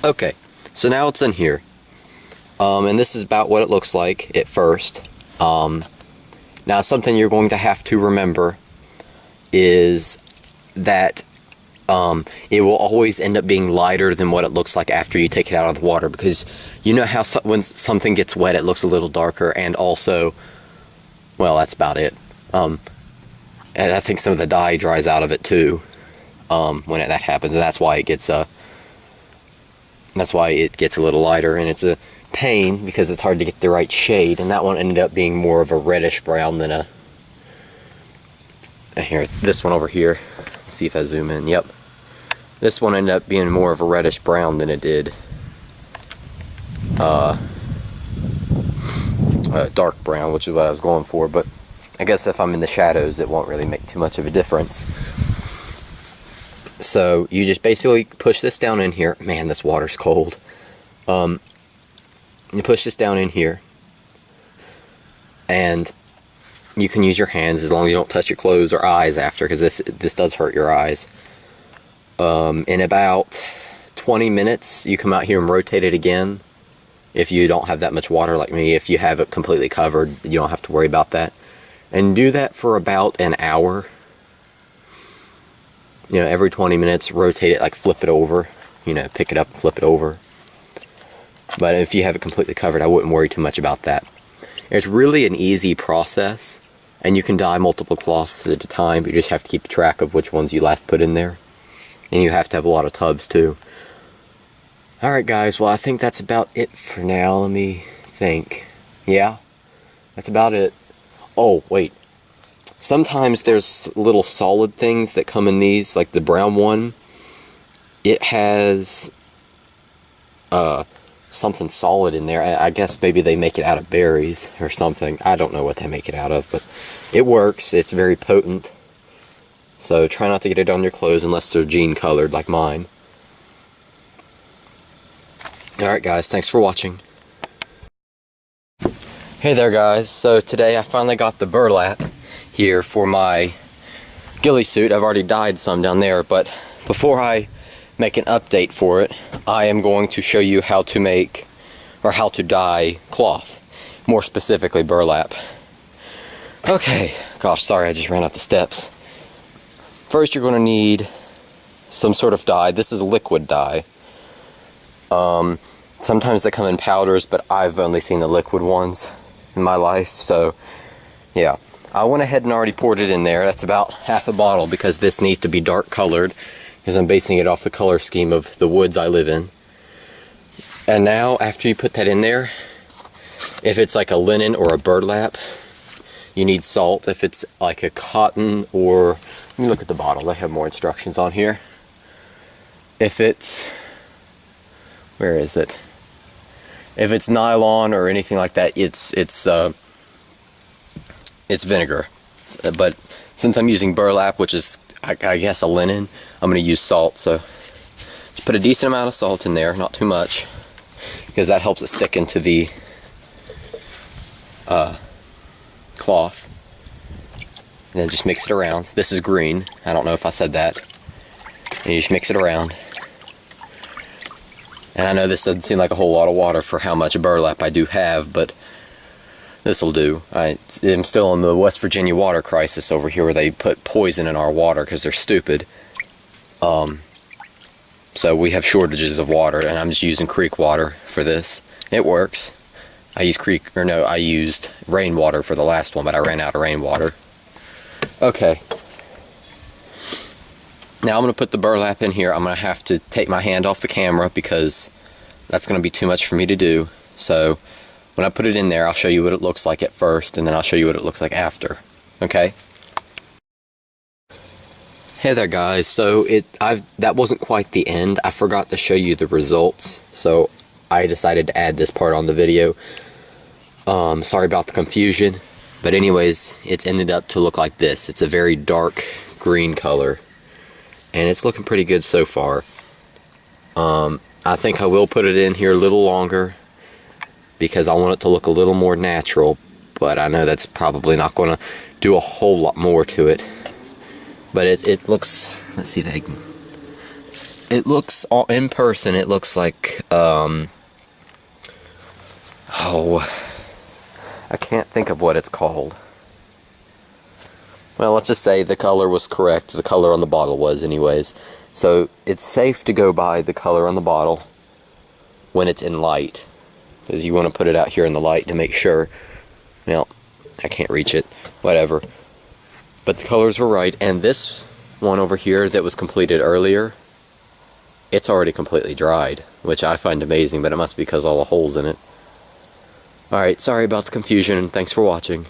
Okay, so now it's in here. And this is about what it looks like at first. Now something you're going to have to remember is that it will always end up being lighter than what it looks like after you take it out of the water, because you know how when something gets wet it looks a little darker, and also, well, that's about it. And I think some of the dye dries out of it too when that happens, and that's why it gets a little lighter, and it's a pain because it's hard to get the right shade. And that one ended up being more of a reddish brown than a this one over here. Let's see if I zoom in. Yep, this one ended up being more of a reddish brown than it did dark brown, which is what I was going for. But I guess if I'm in the shadows it won't really make too much of a difference. So you just basically push this down in here. Man, this water's cold. You push this down in here, and you can use your hands as long as you don't touch your clothes or eyes after, because this does hurt your eyes. In about 20 minutes you come out here and rotate it again. If you don't have that much water like me, if you have it completely covered, you don't have to worry about that. And do that for about an hour. You know, every 20 minutes rotate it, like flip it over, you know, pick it up and flip it over. But if you have it completely covered, I wouldn't worry too much about that. It's really an easy process, and you can dye multiple cloths at a time, but you just have to keep track of which ones you last put in there. And you have to have a lot of tubs too. Alright guys, well I think that's about it for now. Let me think. Yeah, that's about it. Oh, wait. Sometimes there's little solid things that come in these, like the brown one. It has something solid in there. I guess maybe they make it out of berries or something. I don't know what they make it out of, but it works. It's very potent. So try not to get it on your clothes unless they're jean colored like mine. Alright guys, thanks for watching. Hey there guys, so today I finally got the burlap here for my ghillie suit. I've already dyed some down there, but before I make an update for it, I am going to show you how to make, or how to dye cloth, more specifically burlap. Okay, gosh, sorry, I just ran out the steps. First you're going to need some sort of dye. This is liquid dye. Sometimes they come in powders, but I've only seen the liquid ones in my life, so yeah. I went ahead and already poured it in there. That's about half a bottle, because this needs to be dark colored, because I'm basing it off the color scheme of the woods I live in. And now, after you put that in there, if it's like a linen or a burlap, you need salt. If it's like a cotton or, let me look at the bottle, they have more instructions on here. If it's, where is it? If it's nylon or anything like that, it's vinegar. But since I'm using burlap, which is I guess a linen, I'm going to use salt. So just put a decent amount of salt in there, not too much, because that helps it stick into the cloth. And then just mix it around. This is green. I don't know if I said that. And you just mix it around. And I know this doesn't seem like a whole lot of water for how much burlap I do have, but this will do. I'm still in the West Virginia water crisis over here, where they put poison in our water because they're stupid. So we have shortages of water, and I'm just using creek water for this. It works. I used rainwater for the last one, but I ran out of rainwater. Okay. Now I'm going to put the burlap in here. I'm going to have to take my hand off the camera because that's going to be too much for me to do. So when I put it in there, I'll show you what it looks like at first, and then I'll show you what it looks like after. Okay? Hey there guys, so that wasn't quite the end. I forgot to show you the results, so I decided to add this part on the video. Sorry about the confusion, but anyways, it's ended up to look like this. It's a very dark green color, and it's looking pretty good so far. I think I will put it in here a little longer because I want it to look a little more natural, but I know that's probably not going to do a whole lot more to it. But it looks, let's see if I can, it looks, in person, it looks like, oh, I can't think of what it's called. Well, let's just say the color was correct. The color on the bottle was anyways. So it's safe to go by the color on the bottle when it's in light, because you want to put it out here in the light to make sure. Well, I can't reach it. Whatever. But the colors were right, and this one over here that was completed earlier, it's already completely dried, which I find amazing, but it must be because all the holes in it. Alright, sorry about the confusion, and thanks for watching.